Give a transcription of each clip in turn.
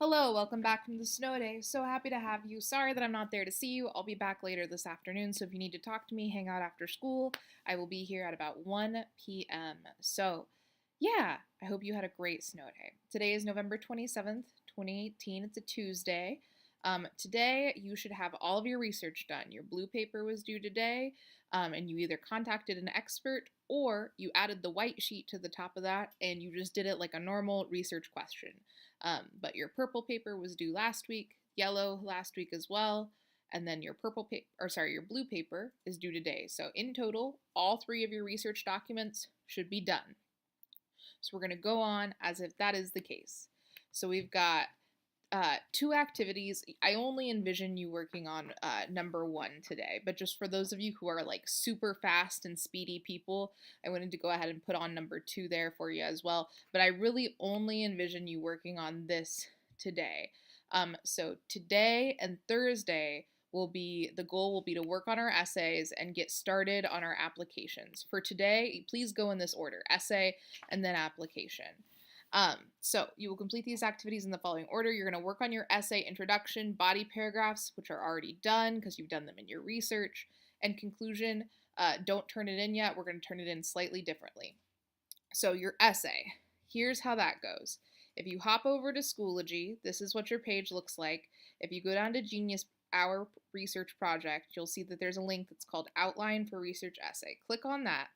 Hello, welcome back from the snow day. So happy to have you. Sorry that I'm not there to see you. I'll be back later this afternoon, so if you need to talk to me, hang out after school. I will be here at about 1 p.m. So, yeah, I hope you had a great snow day. Today is November 27th, 2018. It's a Tuesday. Today, you should have all of your research done. Your blue paper was due today, and you either contacted an expert or you added the white sheet to the top of that and you just did it like a normal research question. But your purple paper was due last week, yellow last week as well, and then your your blue paper is due today. So in total, all three of your research documents should be done. So we're going to go on as if that is the case. So we've got two activities. I only envision you working on number one today, but just for those of you who are like super fast and speedy people, I wanted to go ahead and put on number two there for you as well. But I really only envision you working on this today. So today and Thursday the goal will be to work on our essays and get started on our applications. For today, please go in this order: essay and then application. So you will complete these activities in the following order. You're going to work on your essay introduction, body paragraphs, which are already done because you've done them in your research, and conclusion. Don't turn it in yet. We're going to turn it in slightly differently. So your essay, here's how that goes. If you hop over to Schoology, this is what your page looks like. If you go down to Genius, our research project, you'll see that there's a link that's called Outline for Research Essay. Click on that.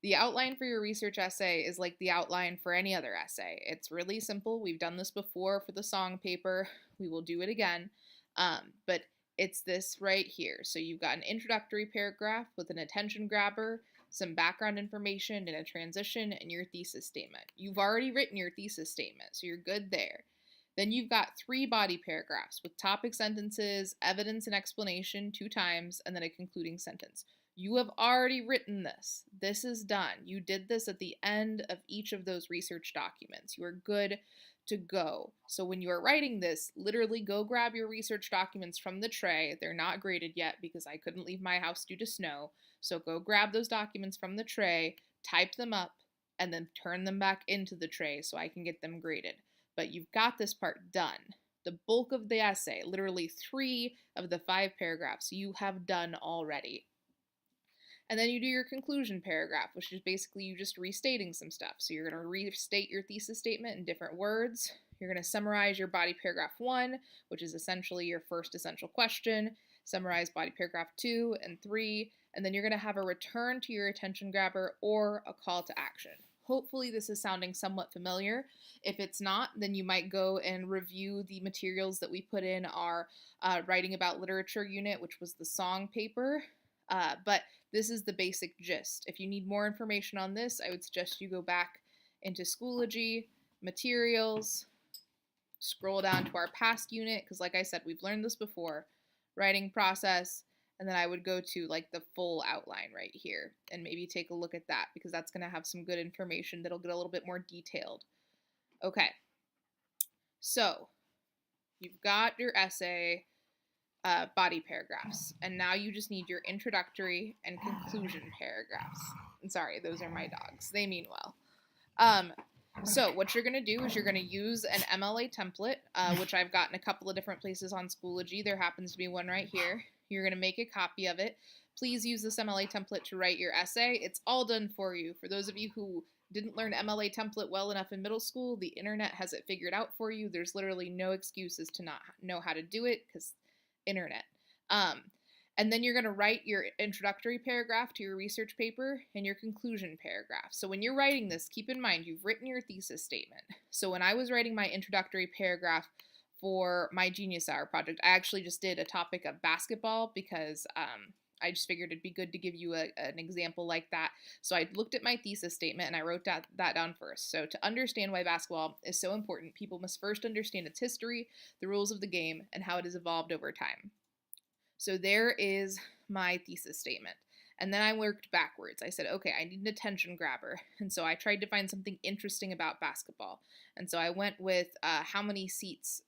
The outline for your research essay is like the outline for any other essay. It's really simple. We've done this before for the song paper. We will do it again. But it's this right here. So you've got an introductory paragraph with an attention grabber, some background information, and a transition, and your thesis statement. You've already written your thesis statement, so you're good there. Then you've got 3 body paragraphs with topic sentences, evidence and explanation 2 times, and then a concluding sentence. You have already written this. This is done. You did this at the end of each of those research documents. You are good to go. So when you are writing this, literally go grab your research documents from the tray. They're not graded yet because I couldn't leave my house due to snow. So go grab those documents from the tray, type them up, and then turn them back into the tray so I can get them graded. But you've got this part done. The bulk of the essay, literally 3 of the 5 paragraphs, you have done already. And then you do your conclusion paragraph, which is basically you just restating some stuff. So you're going to restate your thesis statement in different words. You're going to summarize your body paragraph 1, which is essentially your first essential question, summarize body paragraph 2 and 3, and then you're going to have a return to your attention grabber or a call to action. Hopefully this is sounding somewhat familiar. If it's not, then you might go and review the materials that we put in our Writing About Literature unit, which was the song paper. But this is the basic gist. If you need more information on this, I would suggest you go back into Schoology, Materials, scroll down to our past unit, because like I said, we've learned this before, writing process, and then I would go to like the full outline right here and maybe take a look at that because that's going to have some good information that'll get a little bit more detailed. Okay, so you've got your essay body paragraphs, and now you just need your introductory and conclusion paragraphs. And sorry, those are my dogs. They mean well. So what you're going to do is you're going to use an MLA template, which I've got in a couple of different places on Schoology. There happens to be one right here. You're going to make a copy of it. Please use this MLA template to write your essay. It's all done for you. For those of you who didn't learn MLA template well enough in middle school, the internet has it figured out for you. There's literally no excuses to not know how to do it because internet. And then you're going to write your introductory paragraph to your research paper and your conclusion paragraph. So when you're writing this, keep in mind you've written your thesis statement. So when I was writing my introductory paragraph for my Genius Hour project, I actually just did a topic of basketball because I just figured it'd be good to give you an example like that. So I looked at my thesis statement and I wrote that down first. So to understand why basketball is so important, people must first understand its history, the rules of the game, and how it has evolved over time. So there is my thesis statement. And then I worked backwards. I said, okay, I need an attention grabber. And so I tried to find something interesting about basketball. And so I went with how many seats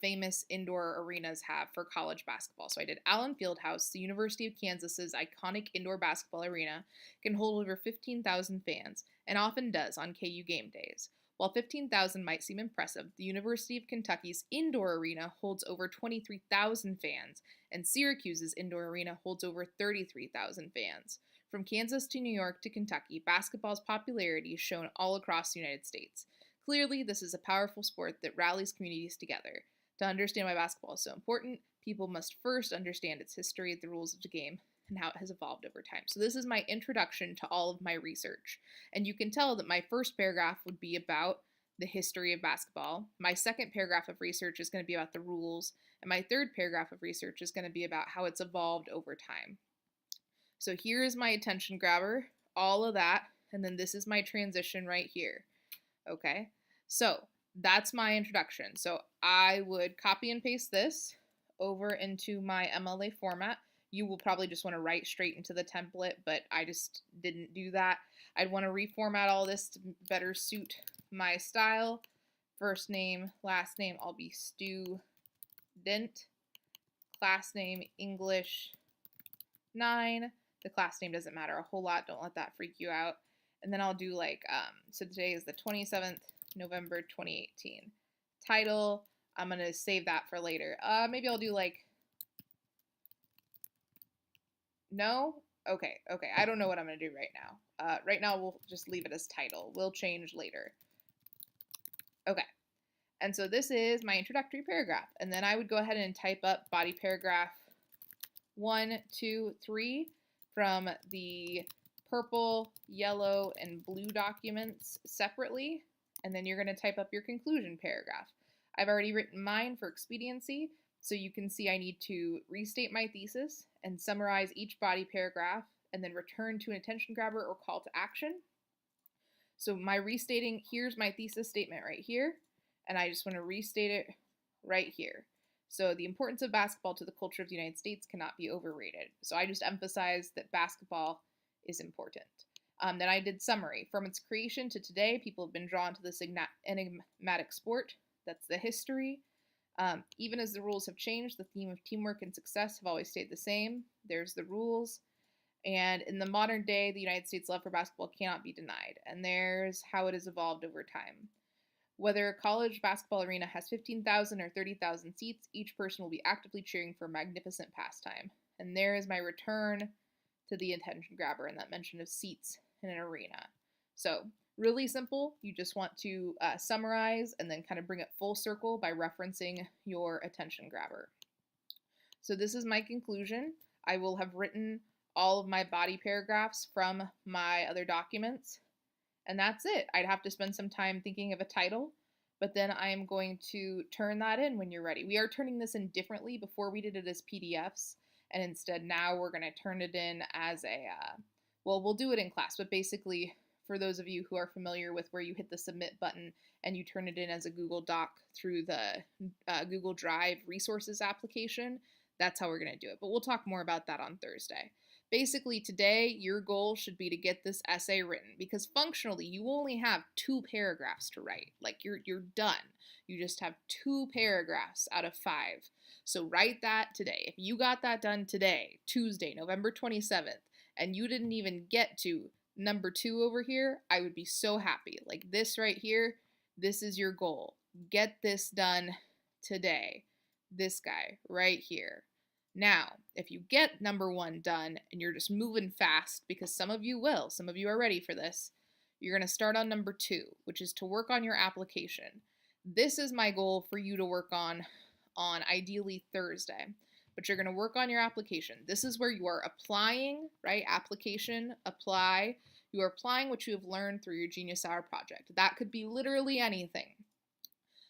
famous indoor arenas have for college basketball. So I did Allen Fieldhouse, the University of Kansas's iconic indoor basketball arena, can hold over 15,000 fans and often does on KU game days. While 15,000 might seem impressive, the University of Kentucky's indoor arena holds over 23,000 fans, and Syracuse's indoor arena holds over 33,000 fans. From Kansas to New York to Kentucky, basketball's popularity is shown all across the United States. Clearly, this is a powerful sport that rallies communities together. To understand why basketball is so important, people must first understand its history, the rules of the game, and how it has evolved over time. So this is my introduction to all of my research. And you can tell that my first paragraph would be about the history of basketball. My second paragraph of research is going to be about the rules. And my third paragraph of research is going to be about how it's evolved over time. So here is my attention grabber, all of that, and then this is my transition right here. Okay, so that's my introduction. So I would copy and paste this over into my MLA format. You will probably just want to write straight into the template, but I just didn't do that. I'd want to reformat all this to better suit my style. First name, last name, I'll be student. Class name, English 9. The class name doesn't matter a whole lot. Don't let that freak you out. And then I'll do like, so today is the 27th, November 2018. Title, I'm going to save that for later. Maybe I'll do like, no? Okay. I don't know what I'm going to do right now. Right now we'll just leave it as title. We'll change later. Okay. And so this is my introductory paragraph. And then I would go ahead and type up body paragraph 1, 2, 3 from the purple, yellow, and blue documents separately. And then you're going to type up your conclusion paragraph. I've already written mine for expediency, so you can see I need to restate my thesis and summarize each body paragraph and then return to an attention grabber or call to action. So my restating, here's my thesis statement right here, and I just want to restate it right here. So the importance of basketball to the culture of the United States cannot be overrated. So I just emphasized that basketball is important. Then I did summary. From its creation to today, people have been drawn to this enigmatic sport. That's the history. Even as the rules have changed, the theme of teamwork and success have always stayed the same. There's the rules. And in the modern day, the United States' love for basketball cannot be denied. And there's how it has evolved over time. Whether a college basketball arena has 15,000 or 30,000 seats, each person will be actively cheering for a magnificent pastime. And there is my return to the attention grabber and that mention of seats in an arena. So really simple. You just want to summarize and then kind of bring it full circle by referencing your attention grabber. So this is my conclusion. I will have written all of my body paragraphs from my other documents. And that's it. I'd have to spend some time thinking of a title, but then I am going to turn that in when you're ready. We are turning this in differently. Before we did it as PDFs, and instead now we're going to turn it in as a, well, we'll do it in class, but basically for those of you who are familiar with where you hit the submit button and you turn it in as a Google Doc through the Google Drive resources application, that's how we're going to do it. But we'll talk more about that on Thursday. Basically, today, your goal should be to get this essay written because functionally, you only have 2 paragraphs to write. Like, you're done. You just have 2 paragraphs out of 5. So write that today. If you got that done today, Tuesday, November 27th, and you didn't even get to number 2 over here, I would be so happy. Like this right here, this is your goal. Get this done today. This guy right here. Now, if you get number 1 done and you're just moving fast, because some of you will, some of you are ready for this, you're going to start on number 2, which is to work on your application. This is my goal for you to work on ideally Thursday, but you're going to work on your application. This is where you are applying, right? Application, apply. You are applying what you have learned through your Genius Hour project. That could be literally anything.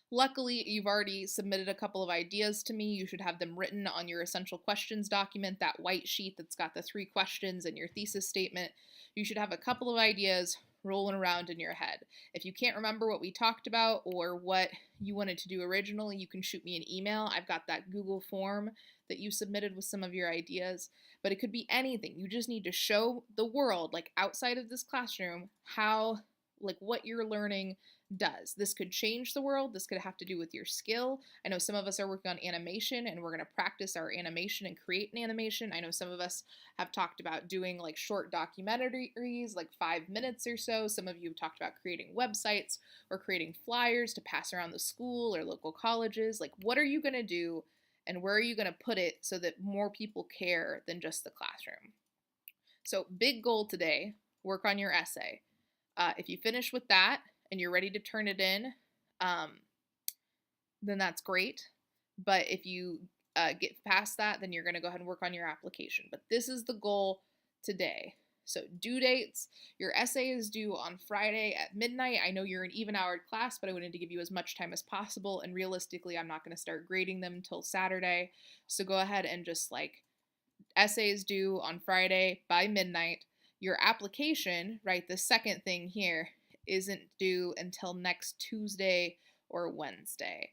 Luckily, you've already submitted a couple of ideas to me. You should have them written on your essential questions document, that white sheet that's got the 3 questions and your thesis statement. You should have a couple of ideas rolling around in your head. If you can't remember what we talked about or what you wanted to do originally, you can shoot me an email. I've got that Google form that you submitted with some of your ideas, but it could be anything. You just need to show the world, like outside of this classroom, how, like what you're learning does. This could change the world. This could have to do with your skill. I know some of us are working on animation and we're going to practice our animation and create an animation. I know some of us have talked about doing like short documentaries, like 5 minutes or so. Some of you have talked about creating websites or creating flyers to pass around the school or local colleges. Like, what are you going to do and where are you going to put it so that more people care than just the classroom? So, big goal today, work on your essay. If you finish with that and you're ready to turn it in, then that's great. But if you get past that, then you're going to go ahead and work on your application. But this is the goal today. So, due dates, your essay is due on Friday at midnight. I know you're an even-houred class, but I wanted to give you as much time as possible. And realistically, I'm not going to start grading them until Saturday. So, go ahead and just like essay is due on Friday by midnight. Your application, right, the second thing here, isn't due until next Tuesday or Wednesday.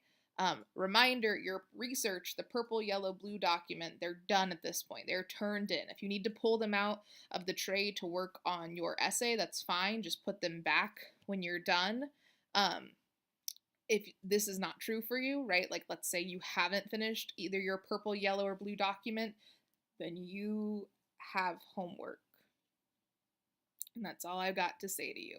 Reminder, your research, the purple, yellow, blue document, they're done at this point. They're turned in. If you need to pull them out of the tray to work on your essay, that's fine. Just put them back when you're done. If this is not true for you, right, like let's say you haven't finished either your purple, yellow, or blue document, then you have homework. And that's all I've got to say to you.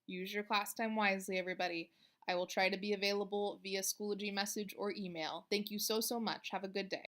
Use your class time wisely, everybody. I will try to be available via Schoology message or email. Thank you so much. Have a good day.